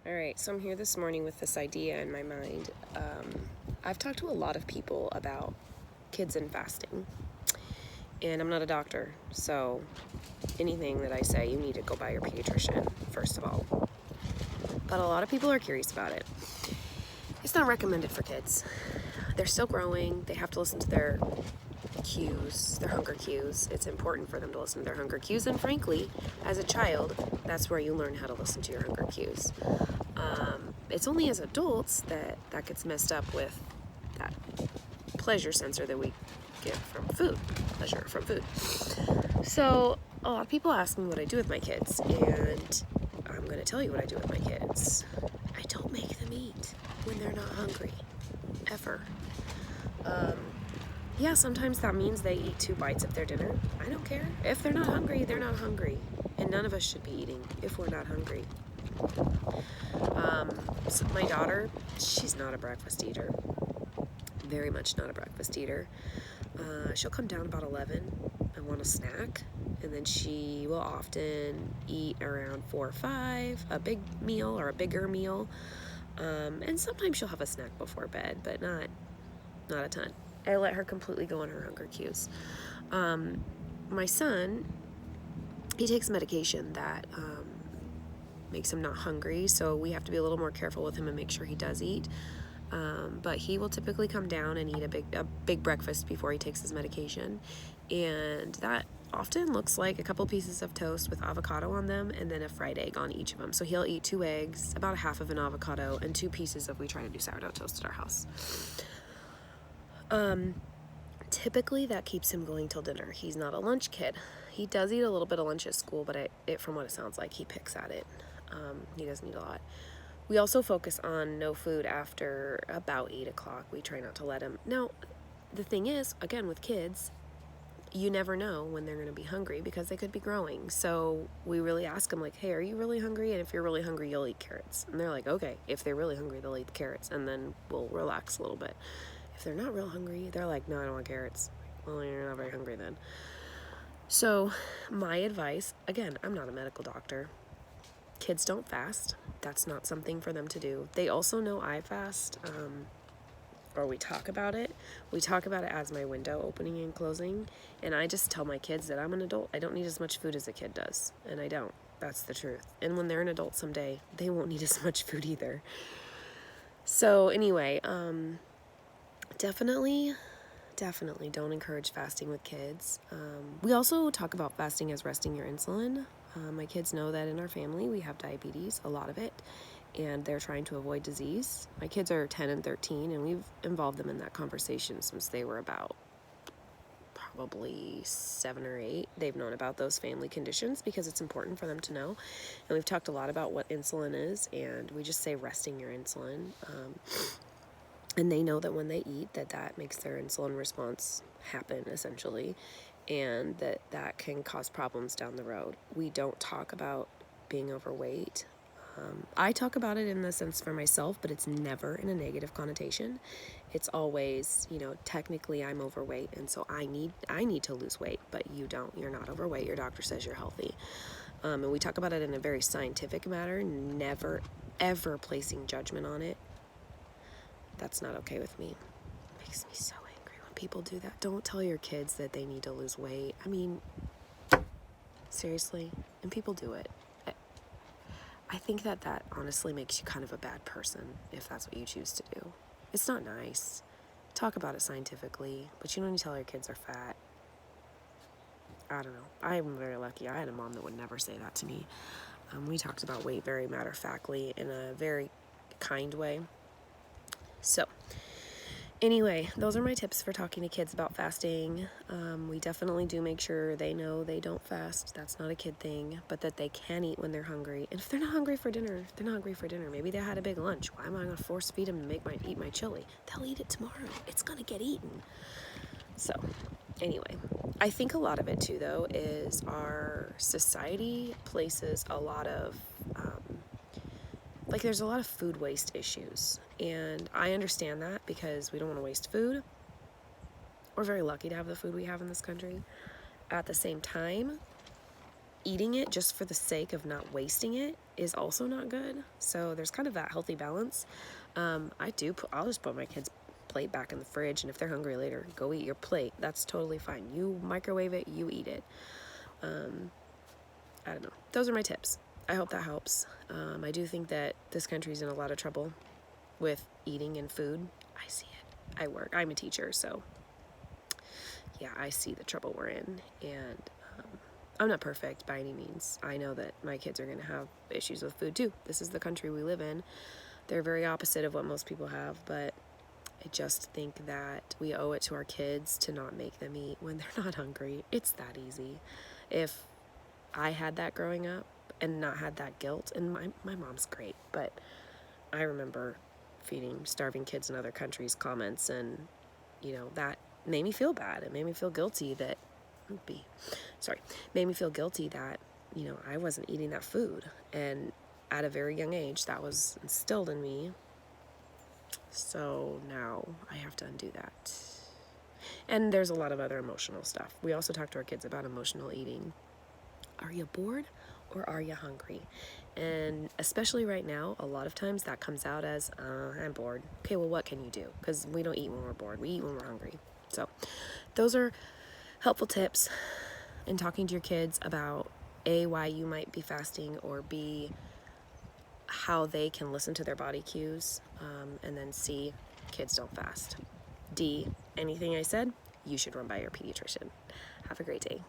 All right, so I'm here this morning with this idea in my mind. I've talked to a lot of people about kids and fasting, and I'm not a doctor, so anything that I say, you need to go by your pediatrician, first of all. But a lot of people are curious about it. It's not recommended for kids. They're still growing. They have to listen to their cues, their hunger cues. It's important for them to listen to their hunger cues, and frankly, as a child, that's where you learn how to listen to your hunger cues. It's only as adults that gets messed up with that pleasure sensor that we get from food, pleasure from food. So a lot of people ask me what I do with my kids, and I'm going to tell you what I do with my kids. I don't make them eat when they're not hungry, ever. Yeah, sometimes that means they eat 2 bites of their dinner. I don't care. If they're not hungry, they're not hungry. And none of us should be eating if we're not hungry. So my daughter, she's not a breakfast eater. Very much not a breakfast eater. She'll come down about 11 and want a snack. And then she will often eat around 4 or 5, a big meal or a bigger meal. And sometimes she'll have a snack before bed, but not a ton. I let her completely go on her hunger cues. My son, he takes medication that makes him not hungry, so we have to be a little more careful with him and make sure he does eat. But he will typically come down and eat a big breakfast before he takes his medication, and that often looks like a couple pieces of toast with avocado on them and then a fried egg on each of them. So he'll eat 2 eggs, about a half of an avocado, and 2 pieces of, we try to do sourdough toast at our house. Typically that keeps him going till dinner. He's not a lunch kid. He does eat a little bit of lunch at school, but from what it sounds like, he picks at it. He doesn't eat a lot. We also focus on no food after about 8 o'clock. We try not to let him. Now, the thing is, again, with kids, you never know when they're going to be hungry because they could be growing. So we really ask them, like, hey, are you really hungry? And if you're really hungry, you'll eat carrots. And they're like, okay. If they're really hungry, they'll eat the carrots, and then we'll relax a little bit. If they're not real hungry, they're like, no, I don't want carrots. Well, you're not very hungry then. So my advice, again, I'm not a medical doctor. Kids don't fast. That's not something for them to do. They also know I fast, or we talk about it. We talk about it as my window opening and closing, and I just tell my kids that I'm an adult. I don't need as much food as a kid does, and I don't. That's the truth. And when they're an adult someday, they won't need as much food either. So anyway, definitely don't encourage fasting with kids. We also talk about fasting as resting your insulin. My kids know that in our family we have diabetes, a lot of it, and they're trying to avoid disease. My kids are 10 and 13, and we've involved them in that conversation since they were about probably 7 or 8. They've known about those family conditions because it's important for them to know. And we've talked a lot about what insulin is, and we just say resting your insulin. And they know that when they eat, that makes their insulin response happen, essentially, and that can cause problems down the road. We don't talk about being overweight. I talk about it in the sense for myself, but it's never in a negative connotation. It's always, technically I'm overweight, and so I need to lose weight, but you don't. You're not overweight. Your doctor says you're healthy. And we talk about it in a very scientific manner, never, ever placing judgment on it. That's not okay with me. It makes me so angry when people do that. Don't tell your kids that they need to lose weight. I mean, seriously, and people do it. I think that honestly makes you kind of a bad person if that's what you choose to do. It's not nice. Talk about it scientifically, but you don't need to tell your kids they're fat. I don't know. I'm very lucky. I had a mom that would never say that to me. We talked about weight very matter-of-factly in a very kind way. So, anyway, those are my tips for talking to kids about fasting. We definitely do make sure they know they don't fast. That's not a kid thing, but that they can eat when they're hungry. And if they're not hungry for dinner, they're not hungry for dinner. Maybe they had a big lunch. Why am I going to force feed them to eat my chili? They'll eat it tomorrow. It's going to get eaten. So, anyway, I think a lot of it too, though, is our society places a lot of there's a lot of food waste issues, and I understand that because we don't want to waste food. We're very lucky to have the food we have in this country. At the same time, eating it just for the sake of not wasting it is also not good. So there's kind of that healthy balance. I'll just put my kids' plate back in the fridge, and if they're hungry later, go eat your plate. That's totally fine. You microwave it, you eat it. I don't know. Those are my tips. I hope that helps. I do think that this country's in a lot of trouble with eating and food. I see it. I'm a teacher, so yeah, I see the trouble we're in, and I'm not perfect by any means. I know that my kids are going to have issues with food too. This is the country we live in. They're very opposite of what most people have, but I just think that we owe it to our kids to not make them eat when they're not hungry. It's that easy. If I had that growing up and not had that guilt, and my mom's great, but I remember feeding starving kids in other countries comments, and that made me feel bad. It made me feel guilty that made me feel guilty that I wasn't eating that food, and at a very young age that was instilled in me. So now I have to undo that. And there's a lot of other emotional stuff. We also talk to our kids about emotional eating. Are you bored or are you hungry? And especially right now, a lot of times that comes out as, I'm bored. Okay, well, what can you do? Because we don't eat when we're bored. We eat when we're hungry. So those are helpful tips in talking to your kids about A, why you might be fasting, or B, how they can listen to their body cues, and then C, kids don't fast. D, anything I said, you should run by your pediatrician. Have a great day.